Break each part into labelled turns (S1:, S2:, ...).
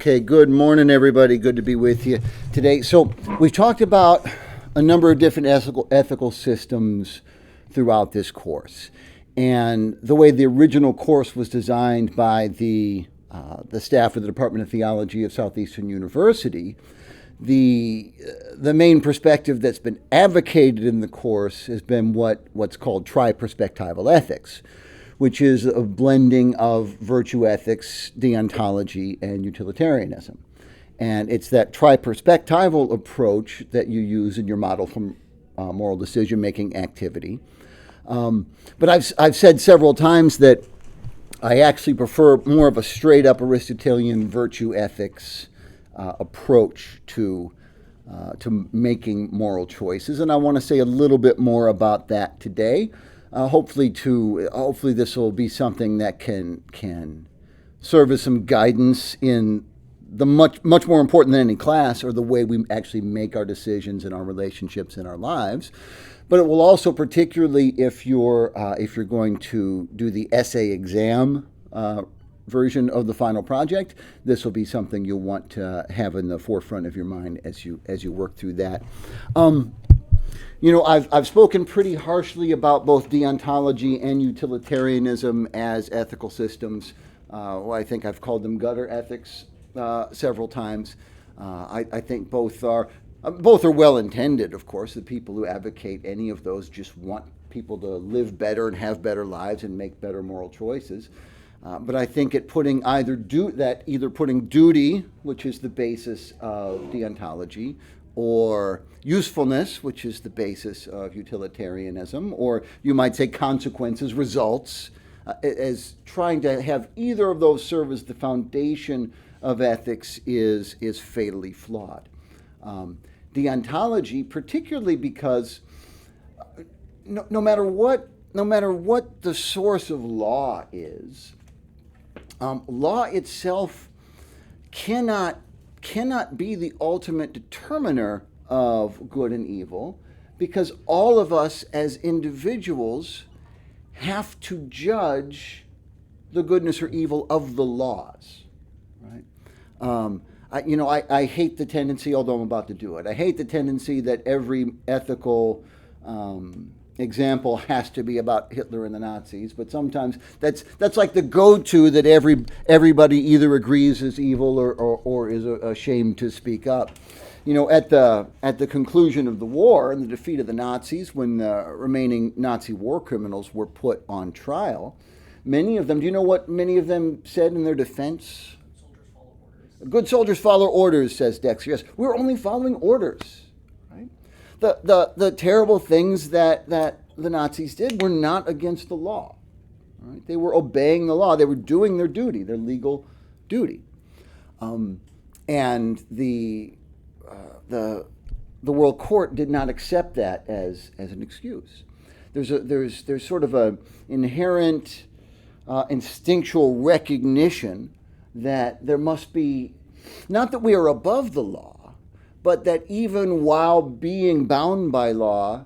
S1: Okay, good morning, everybody. Good to be with you today. So, we've talked about a number of different ethical systems throughout this course. And the way the original course was designed by the staff of the Department of Theology of Southeastern University, the main perspective that's been advocated in the course has been what's called tri-perspectival ethics, which is a blending of virtue ethics, deontology, and utilitarianism. And it's that tri-perspectival approach that you use in your model from moral decision-making activity. But I've said several times that I actually prefer more of a straight-up Aristotelian virtue ethics approach to making moral choices, and I want to say a little bit more about that today. Hopefully this will be something that can serve as some guidance in the much more important than any class, or the way we actually make our decisions and our relationships in our lives. But it will also, particularly if you're going to do the essay exam version of the final project, this will be something you'll want to have in the forefront of your mind as you work through that. I've spoken pretty harshly about both deontology and utilitarianism as ethical systems. I think I've called them gutter ethics several times. I think both are well intended. Of course, the people who advocate any of those just want people to live better and have better lives and make better moral choices. But I think putting putting duty, which is the basis of deontology, or usefulness, which is the basis of utilitarianism, or you might say consequences, results, as trying to have either of those serve as the foundation of ethics is fatally flawed. Deontology, particularly because no matter what the source of law is, law itself cannot be the ultimate determiner of good and evil, because all of us as individuals have to judge the goodness or evil of the laws, right? I hate the tendency, although I'm about to do it, I hate the tendency that every ethical example has to be about Hitler and the Nazis, but sometimes that's like the go-to that everybody either agrees is evil or is ashamed to speak up. At the conclusion of the war and the defeat of the Nazis, when the remaining Nazi war criminals were put on trial, many of them, do you know what many of them said in their defense? Good soldiers follow orders, says Dexter. Yes, we're only following orders. The terrible things that the Nazis did were not against the law. Right? They were obeying the law. They were doing their duty, their legal duty. And the World Court did not accept that as an excuse. There's sort of an inherent instinctual recognition that there must be, not that we are above the law, but that even while being bound by law,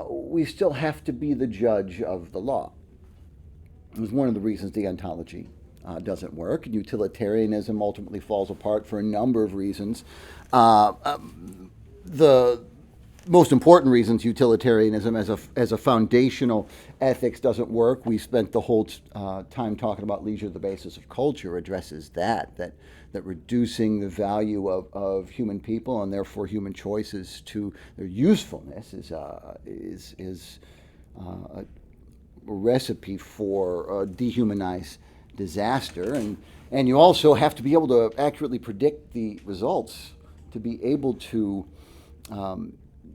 S1: we still have to be the judge of the law. It was one of the reasons deontology doesn't work. Utilitarianism ultimately falls apart for a number of reasons. The most important reasons utilitarianism as a foundational ethics doesn't work. We spent the whole time talking about leisure, the basis of culture, addresses that reducing the value of human people and therefore human choices to their usefulness is a recipe for dehumanized disaster. And you also have to be able to accurately predict the results to be able to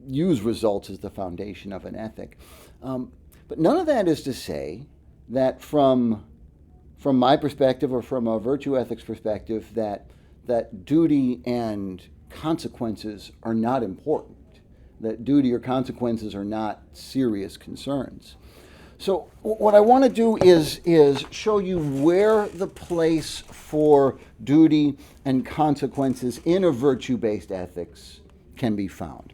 S1: use results as the foundation of an ethic. But none of that is to say that from my perspective or from a virtue ethics perspective that duty and consequences are not important, that duty or consequences are not serious concerns. So what I want to do is show you where the place for duty and consequences in a virtue-based ethics can be found.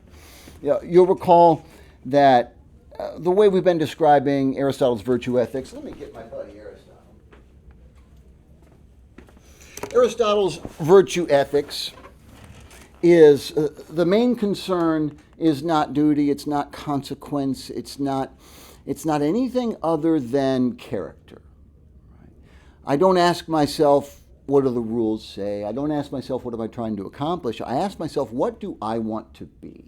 S1: You'll recall that the way we've been describing Aristotle's virtue ethics, let me get my buddy Aristotle. Aristotle's virtue ethics is the main concern is not duty, it's not consequence, it's not anything other than character. Right? I don't ask myself, what do the rules say? I don't ask myself, what am I trying to accomplish? I ask myself, what do I want to be?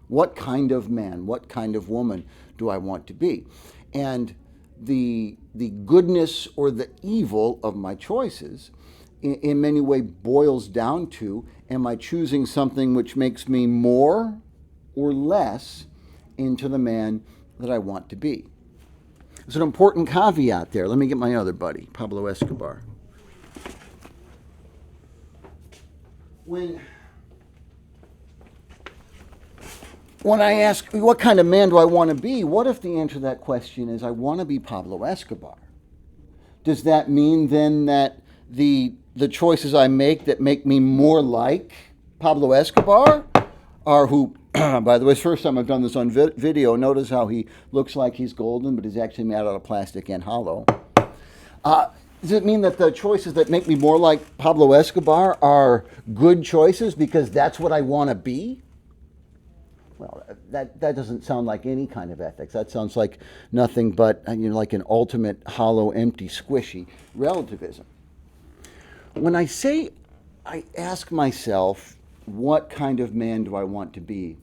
S1: What kind of man, what kind of woman do I want to be? And the goodness or the evil of my choices in many ways boils down to, am I choosing something which makes me more or less into the man that I want to be? There's an important caveat there. Let me get my other buddy, Pablo Escobar. When I ask, what kind of man do I want to be? What if the answer to that question is, I want to be Pablo Escobar? Does that mean then that the choices I make that make me more like Pablo Escobar are who, by the way, it's the first time I've done this on video. Notice how he looks like he's golden, but he's actually made out of plastic and hollow. Does it mean that the choices that make me more like Pablo Escobar are good choices because that's what I want to be? Well, that doesn't sound like any kind of ethics. That sounds like nothing but like an ultimate hollow, empty, squishy relativism. When I say I ask myself, what kind of man do I want to be?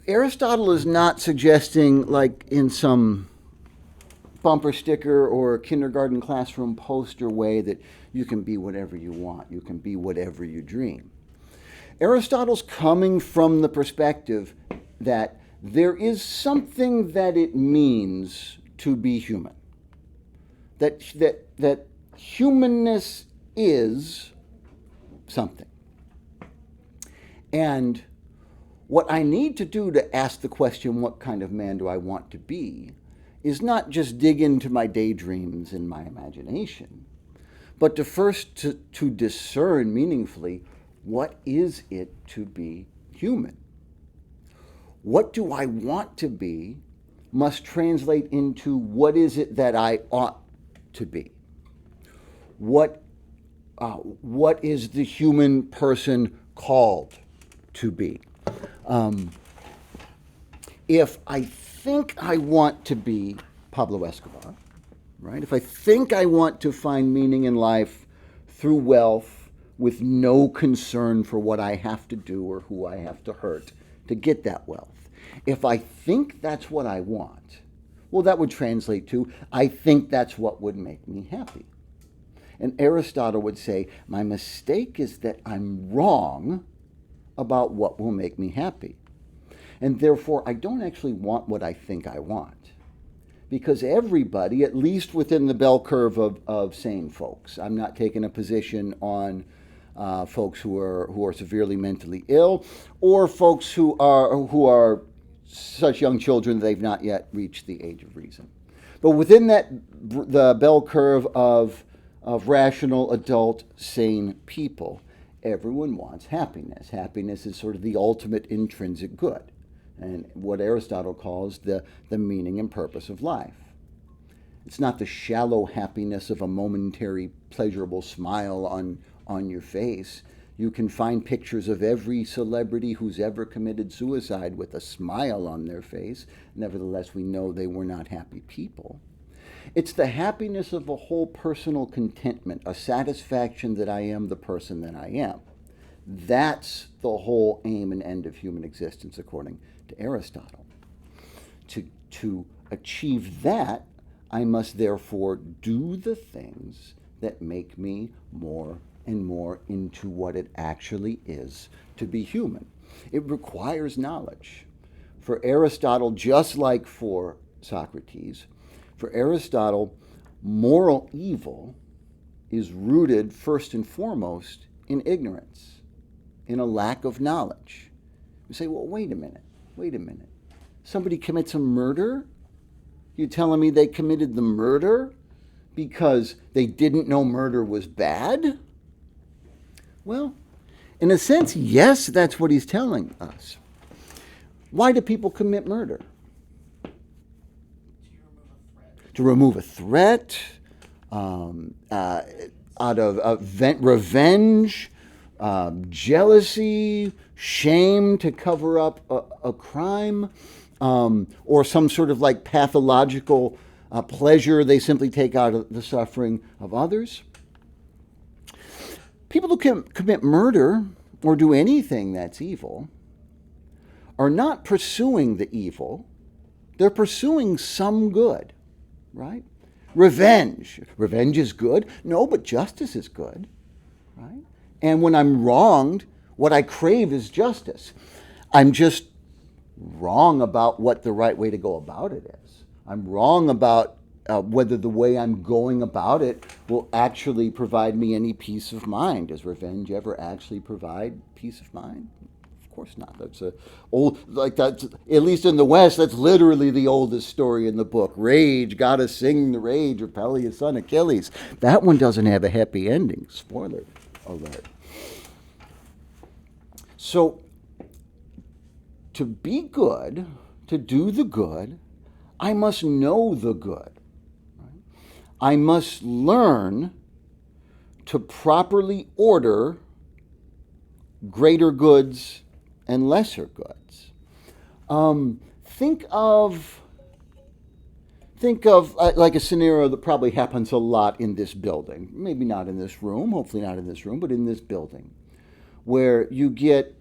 S1: Aristotle is not suggesting, like in some bumper sticker or kindergarten classroom poster way, that you can be whatever you want, you can be whatever you dream. Aristotle's coming from the perspective that there is something that it means to be human. That humanness is something. And what I need to do to ask the question, what kind of man do I want to be, is not just dig into my daydreams and my imagination, but to first to discern meaningfully, what is it to be human? What do I want to be must translate into what is it that I ought to be? What is the human person called to be? If I think I want to be Pablo Escobar, right? If I think I want to find meaning in life through wealth with no concern for what I have to do or who I have to hurt to get that wealth, if I think that's what I want, well, that would translate to, I think that's what would make me happy. And Aristotle would say, my mistake is that I'm wrong about what will make me happy. And therefore, I don't actually want what I think I want. Because everybody, at least within the bell curve of sane folks, I'm not taking a position on folks who are severely mentally ill, or folks who are such young children they've not yet reached the age of reason. But within the bell curve of rational, adult, sane people, everyone wants happiness. Happiness is sort of the ultimate intrinsic good, and what Aristotle calls the meaning and purpose of life. It's not the shallow happiness of a momentary pleasurable smile on your face. You can find pictures of every celebrity who's ever committed suicide with a smile on their face. Nevertheless, we know they were not happy people. It's the happiness of a whole personal contentment, a satisfaction that I am the person that I am. That's the whole aim and end of human existence, according to Aristotle. To achieve that, I must therefore do the things that make me more and more into what it actually is to be human. It requires knowledge. For Aristotle, just like for Socrates, for Aristotle, moral evil is rooted first and foremost in ignorance, in a lack of knowledge. We say, well, wait a minute. Somebody commits a murder? You're telling me they committed the murder because they didn't know murder was bad? Well, in a sense, yes, that's what he's telling us. Why do people commit murder? To remove a threat, revenge, jealousy, shame to cover up a crime, or some sort of like pathological pleasure they simply take out of the suffering of others. People who commit murder or do anything that's evil are not pursuing the evil. They're pursuing some good, right? Revenge. Revenge is good. No, but justice is good, right? And when I'm wronged, what I crave is justice. I'm just wrong about what the right way to go about it is. I'm wrong about whether the way I'm going about it will actually provide me any peace of mind. Does revenge ever actually provide peace of mind? Of course not. That's at least in the West, that's literally the oldest story in the book. Rage, gotta sing the rage of Peleus' son Achilles. That one doesn't have a happy ending. Spoiler alert. So, to be good, to do the good, I must know the good. Right? I must learn to properly order greater goods and lesser goods. Think of like a scenario that probably happens a lot in this building. Maybe not in this room, hopefully not in this room, but in this building, where you get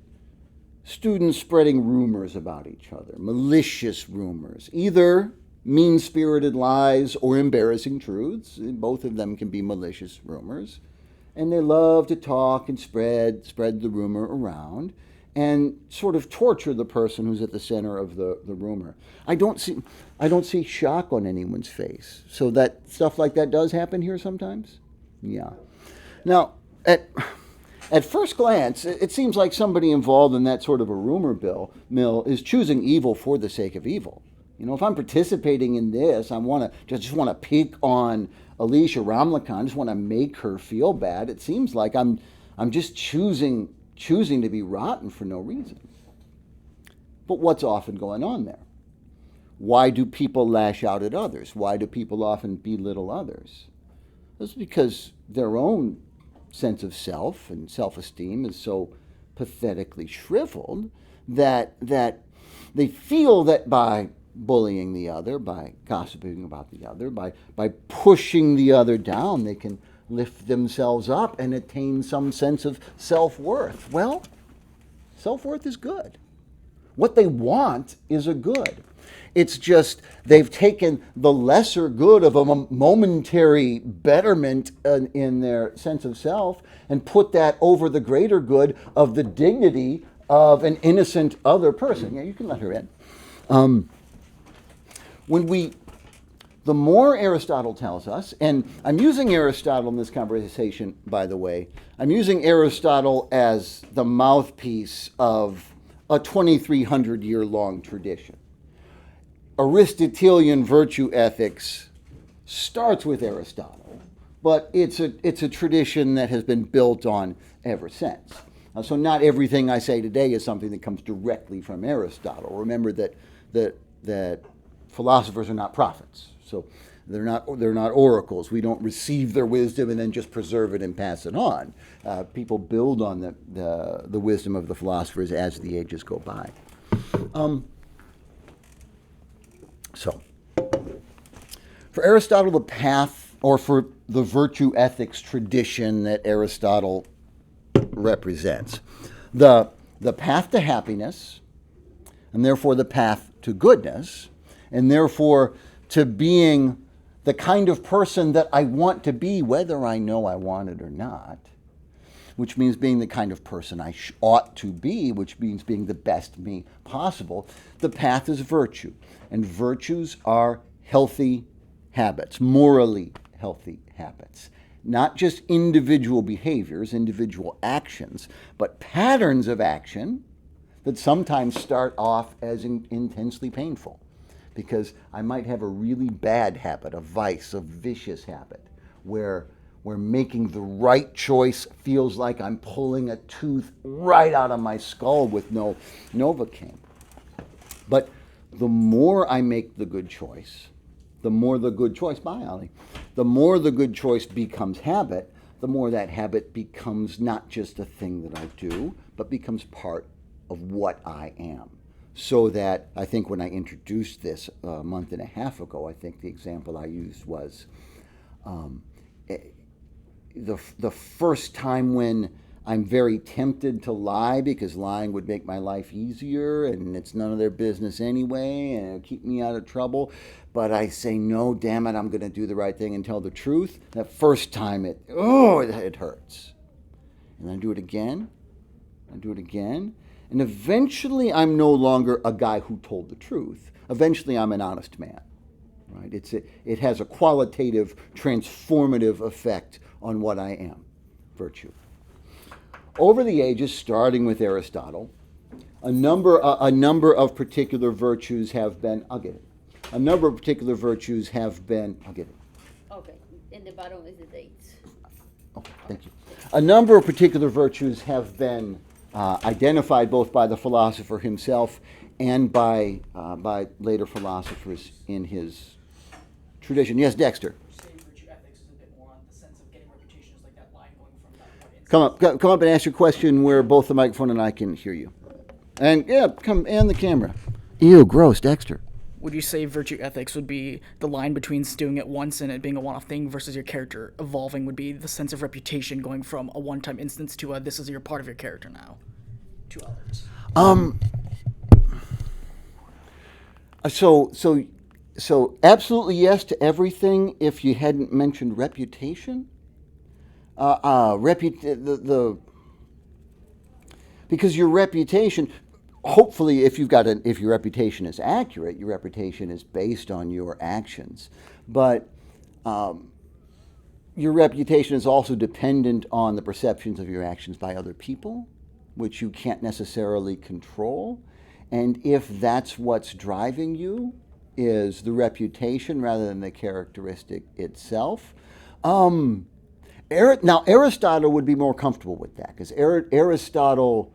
S1: students spreading rumors about each other, malicious rumors, either mean-spirited lies or embarrassing truths. Both of them can be malicious rumors. And they love to talk and spread the rumor around and sort of torture the person who's at the center of the rumor. I don't see shock on anyone's face. So that stuff like that does happen here sometimes? Yeah. Now, at first glance, it seems like somebody involved in that sort of a rumor mill is choosing evil for the sake of evil. You know, if I'm participating in this, I just want to pick on Alicia Ramlakan, just want to make her feel bad. It seems like I'm just choosing to be rotten for no reason. But what's often going on there? Why do people lash out at others? Why do people often belittle others? It's because their own sense of self and self-esteem is so pathetically shriveled that they feel that by bullying the other, by gossiping about the other, by pushing the other down, they can lift themselves up and attain some sense of self-worth. Well, self-worth is good. What they want is a good. It's just they've taken the lesser good of a momentary betterment in their sense of self and put that over the greater good of the dignity of an innocent other person. Yeah, you can let her in. The more Aristotle tells us, and I'm using Aristotle in this conversation, by the way, I'm using Aristotle as the mouthpiece of a 2,300-year-long tradition. Aristotelian virtue ethics starts with Aristotle, but it's a tradition that has been built on ever since. So not everything I say today is something that comes directly from Aristotle. Remember that philosophers are not prophets, so they're not oracles. We don't receive their wisdom and then just preserve it and pass it on. People build on the wisdom of the philosophers as the ages go by. So, for Aristotle, the path, or for the virtue ethics tradition that Aristotle represents, the path to happiness, and therefore the path to goodness, and therefore to being the kind of person that I want to be, whether I know I want it or not, which means being the kind of person I ought to be, which means being the best me possible. The path is virtue, and virtues are healthy habits, morally healthy habits. Not just individual behaviors, individual actions, but patterns of action that sometimes start off as intensely painful. Because I might have a really bad habit, a vice, a vicious habit, where making the right choice feels like I'm pulling a tooth right out of my skull with no Novocaine. But the more I make the good choice, the more the good choice, bye Ollie, the more the good choice becomes habit, the more that habit becomes not just a thing that I do, but becomes part of what I am. So that I think when I introduced this a month and a half ago, I think the example I used was the first time when I'm very tempted to lie because lying would make my life easier and it's none of their business anyway and it'll keep me out of trouble. But I say, no, damn it, I'm going to do the right thing and tell the truth. That first time it hurts. And then I do it again. And eventually I'm no longer a guy who told the truth. Eventually I'm an honest man. Right? It has a qualitative, transformative effect on what I am, virtue. Over the ages, starting with Aristotle, a number of particular virtues have been, I'll get it. A number of particular virtues have been, I'll get it.
S2: Okay, in the bottom is the dates.
S1: Okay, thank you. A number of particular virtues have been identified both by the philosopher himself and by later philosophers in his tradition. Yes, Dexter.
S3: Say virtue ethics is a bit more on the sense of getting reputations, like that line going from that one.
S1: Come up and ask your question where both the microphone and I can hear you. And yeah, and the camera. Ew, gross, Dexter.
S3: Would you say virtue ethics would be the line between doing it once and it being a one-off thing versus your character evolving would be the sense of reputation going from a one-time instance to a this is your part of your character now to others?
S1: So absolutely yes to everything if you hadn't mentioned reputation. Because your reputation, hopefully, if your reputation is accurate, your reputation is based on your actions. But your reputation is also dependent on the perceptions of your actions by other people, which you can't necessarily control. And if that's what's driving you, is the reputation rather than the characteristic itself. Now, Aristotle would be more comfortable with that because Aristotle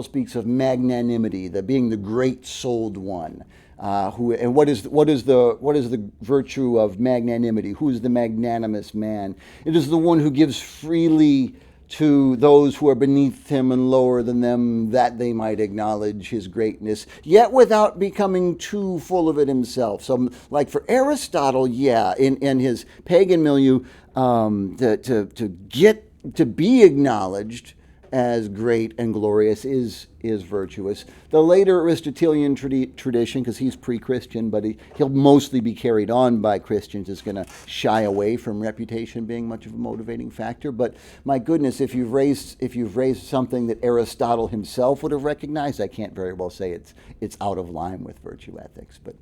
S1: speaks of magnanimity, the being the great-souled one. What is the virtue of magnanimity? Who is the magnanimous man? It is the one who gives freely to those who are beneath him and lower than them, that they might acknowledge his greatness, yet without becoming too full of it himself. So, like for Aristotle, in his pagan milieu, to be acknowledged as great and glorious is virtuous. The later Aristotelian tradition, because he's pre-Christian, but he'll mostly be carried on by Christians, is going to shy away from reputation being much of a motivating factor. But my goodness, if you've raised something that Aristotle himself would have recognized, I can't very well say it's out of line with virtue ethics, but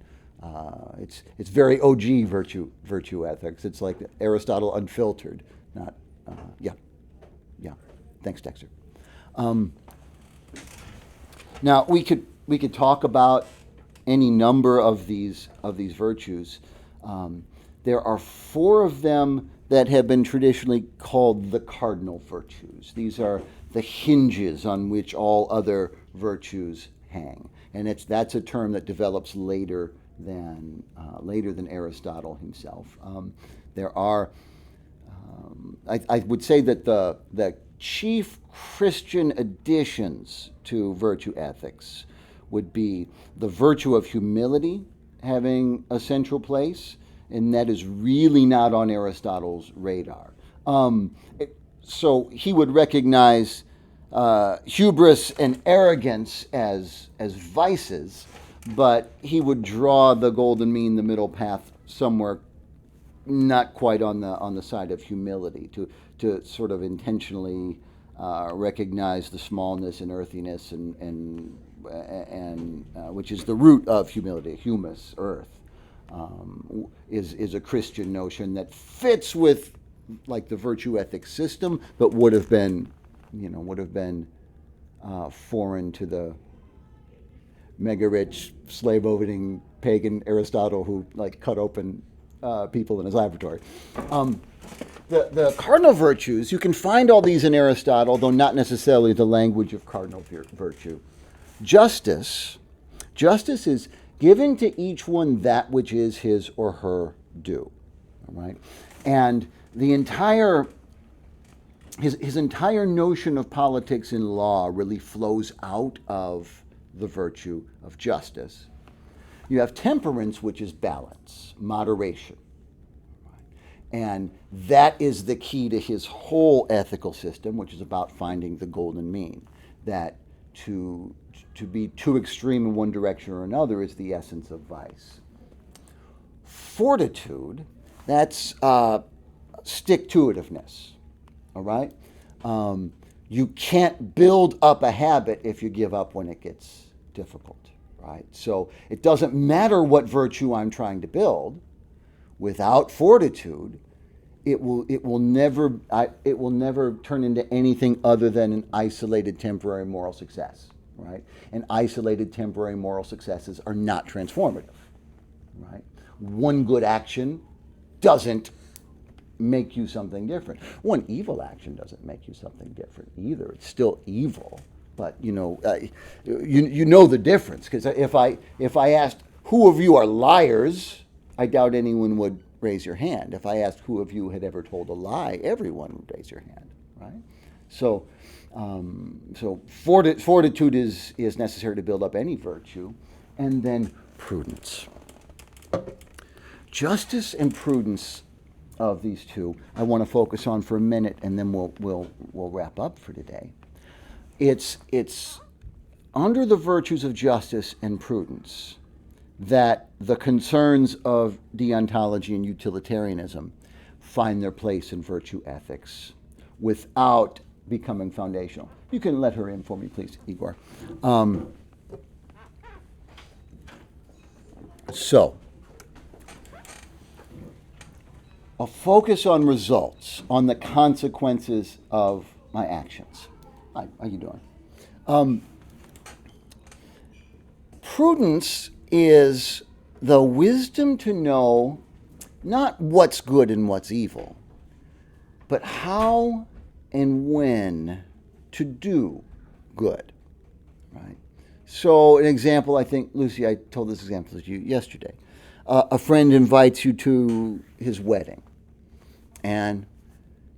S1: it's very OG virtue ethics. It's like Aristotle unfiltered, not yeah. Thanks, Dexter. Now we could talk about any number of these virtues. There are 4 of them that have been traditionally called the cardinal virtues. These are the hinges on which all other virtues hang, and that's a term that develops later than Aristotle himself. There are. I would say that the chief Christian additions to virtue ethics would be the virtue of humility having a central place, and that is really not on Aristotle's radar. So he would recognize hubris and arrogance as vices, but he would draw the golden mean, the middle path, somewhere not quite on the side of humility, to sort of intentionally recognize the smallness and earthiness and which is the root of humility, humus, earth, is a Christian notion that fits with like the virtue ethics system, but would have been foreign to the mega rich slave owning pagan Aristotle who like cut open people in his laboratory. The cardinal virtues, you can find all these in Aristotle, though not necessarily the language of cardinal virtue. Justice is giving to each one that which is his or her due. All right? And the entire his entire notion of politics and law really flows out of the virtue of justice. You have temperance, which is balance, moderation. And that is the key to his whole ethical system, which is about finding the golden mean. That to be too extreme in one direction or another is the essence of vice. Fortitude, that's stick-to-itiveness, all right? You can't build up a habit if you give up when it gets difficult, right? So it doesn't matter what virtue I'm trying to build. Without fortitude, it will never turn into anything other than an isolated temporary moral success, right? And isolated temporary moral successes are not transformative, right? One good action doesn't make you something different. One evil action doesn't make you something different either. It's still evil, but you know the difference. Because if I asked who of you are liars, I doubt anyone would raise your hand. If I asked who of you had ever told a lie, everyone would raise your hand, right? So, fortitude is necessary to build up any virtue, and then prudence. Justice and prudence of these two, I want to focus on for a minute, and then we'll wrap up for today. It's under the virtues of justice and prudence that the concerns of deontology and utilitarianism find their place in virtue ethics without becoming foundational. You can let her in for me, please, Igor. So, a focus on results, on the consequences of my actions. Hi, how you doing? Prudence is the wisdom to know not what's good and what's evil, but how and when to do good, right? So an example, I think, Lucy, I told this example to you yesterday. A friend invites you to his wedding, and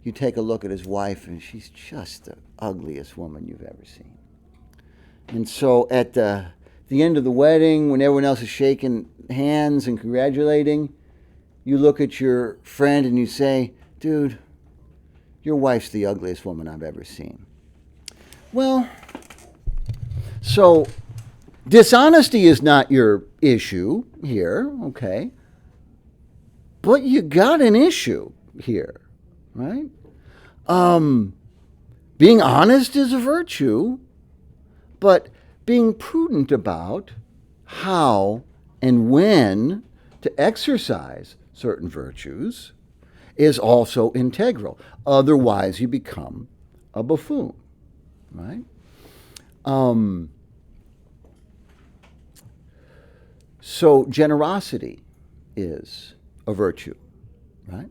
S1: you take a look at his wife, and she's just the ugliest woman you've ever seen. And so at the end of the wedding, when everyone else is shaking hands and congratulating, you look at your friend and you say, dude, your wife's the ugliest woman I've ever seen. Well, so dishonesty is not your issue here, okay? But you got an issue here, right? Being honest is a virtue, but being prudent about how and when to exercise certain virtues is also integral. Otherwise, you become a buffoon, right? So generosity is a virtue, right?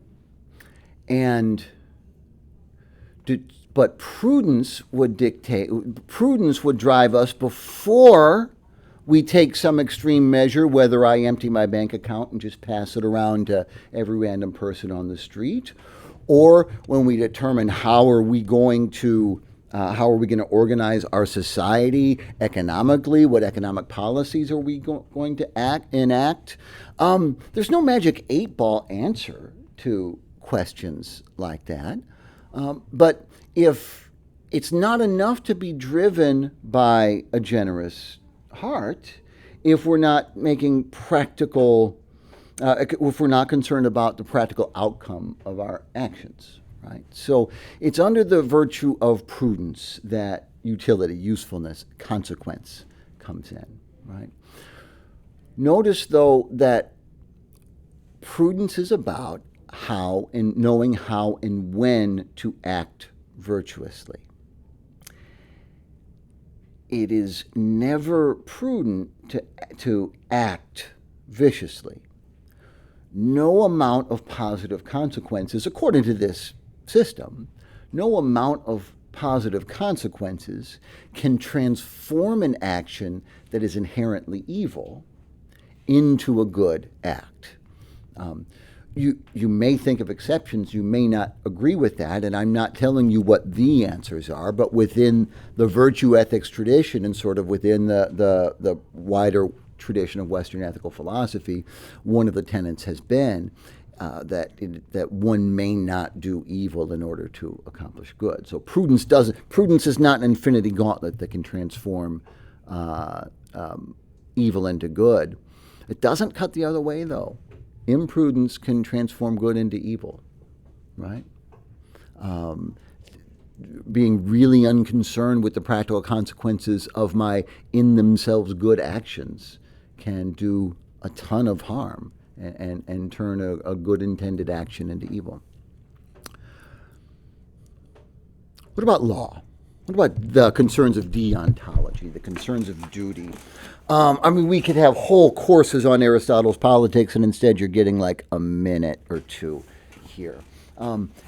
S1: But prudence would drive us before we take some extreme measure, whether I empty my bank account and just pass it around to every random person on the street, or when we determine how are we going to organize our society economically, what economic policies are we going to enact. There's no magic 8-ball answer to questions like that. But if it's not enough to be driven by a generous heart, if we're not making practical, if we're not concerned about the practical outcome of our actions, right? So it's under the virtue of prudence that utility, usefulness, consequence comes in, right? Notice, though, that prudence is about how and knowing how and when to act virtuously. It is never prudent to act viciously. No amount of positive consequences, according to this system, no amount of positive consequences can transform an action that is inherently evil into a good act. you may think of exceptions, you may not agree with that, and I'm not telling you what the answers are, but within the virtue ethics tradition and sort of within the wider tradition of Western ethical philosophy, one of the tenets has been that one may not do evil in order to accomplish good. So prudence is not an infinity gauntlet that can transform evil into good. It doesn't cut the other way, though. Imprudence can transform good into evil, right? Being really unconcerned with the practical consequences of my in themselves good actions can do a ton of harm and turn a good intended action into evil. What about law? What about the concerns of deontology, the concerns of duty? We could have whole courses on Aristotle's politics, and instead you're getting like a minute or two here.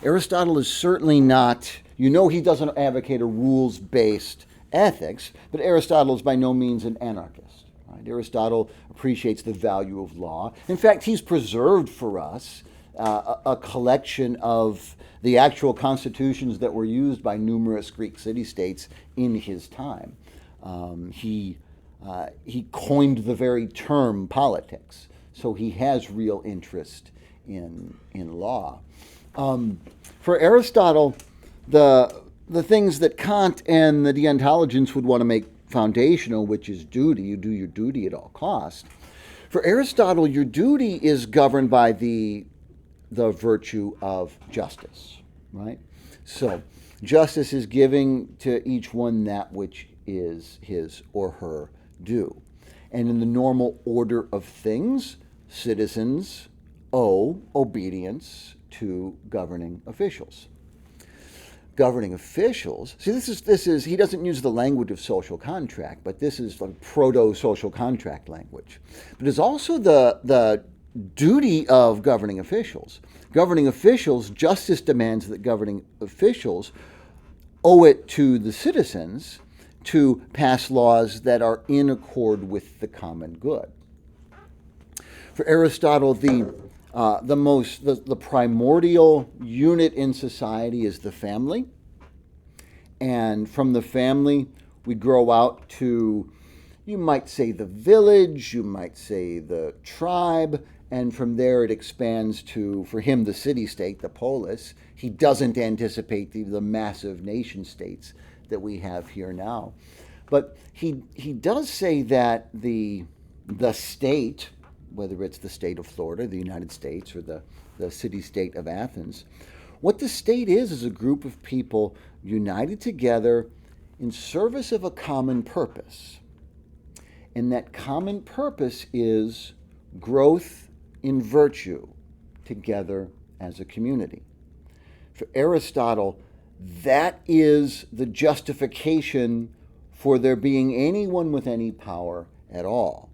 S1: Aristotle is certainly not, he doesn't advocate a rules-based ethics, but Aristotle is by no means an anarchist. Right? Aristotle appreciates the value of law. In fact, he's preserved for us a collection of the actual constitutions that were used by numerous Greek city-states in his time. He coined the very term politics, so he has real interest in law. For Aristotle, the things that Kant and the deontologians would want to make foundational, which is duty, you do your duty at all costs. For Aristotle, your duty is governed by the virtue of justice, right? So justice is giving to each one that which is his or her due. And in the normal order of things, citizens owe obedience to governing officials. Governing officials, see, this is he doesn't use the language of social contract, but this is like proto-social contract language. But it's also the duty of governing officials. Governing officials, justice demands that governing officials owe it to the citizens to pass laws that are in accord with the common good. For Aristotle, the primordial unit in society is the family, and from the family we grow out to, you might say, the village, you might say the tribe, and from there it expands to, for him, the city-state, the polis. He doesn't anticipate the massive nation-states that we have here now. But he does say that the state, whether it's the state of Florida, the United States, or the city-state of Athens, what the state is a group of people united together in service of a common purpose. And that common purpose is growth in virtue together as a community. For Aristotle, that is the justification for there being anyone with any power at all,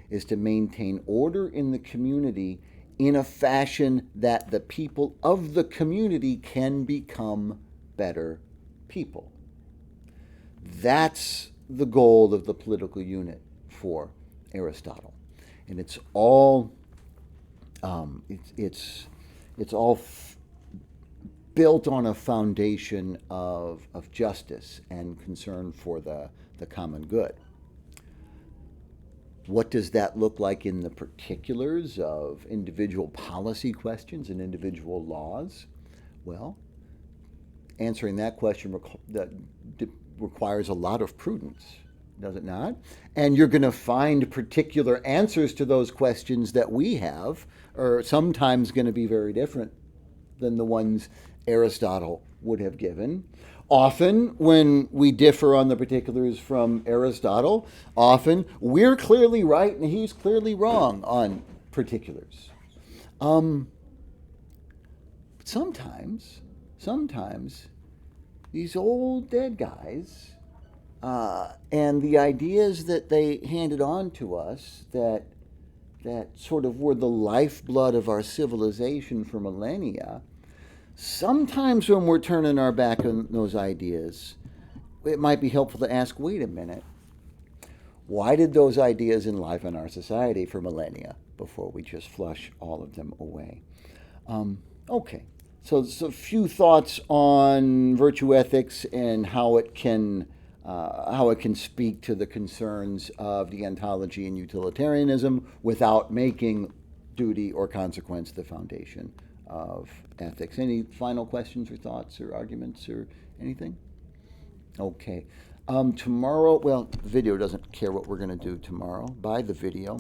S1: is to maintain order in the community in a fashion that the people of the community can become better people. That's the goal of the political unit for Aristotle. And it's all built on a foundation of justice and concern for the common good. What does that look like in the particulars of individual policy questions and individual laws? Well, answering that question requires a lot of prudence, does it not? And you're going to find particular answers to those questions that we have are sometimes going to be very different than the ones Aristotle would have given. Often, when we differ on the particulars from Aristotle, often we're clearly right and he's clearly wrong on particulars. But sometimes these old dead guys and the ideas that they handed on to us that sort of were the lifeblood of our civilization for millennia, sometimes when we're turning our back on those ideas, it might be helpful to ask, wait a minute, why did those ideas enliven our society for millennia? before we just flush all of them away. Okay, so a few thoughts on virtue ethics and how it can speak to the concerns of deontology and utilitarianism without making duty or consequence the foundation of ethics. Any final questions or thoughts or arguments or anything? Okay. Tomorrow, well, the video doesn't care what we're going to do tomorrow. By the video.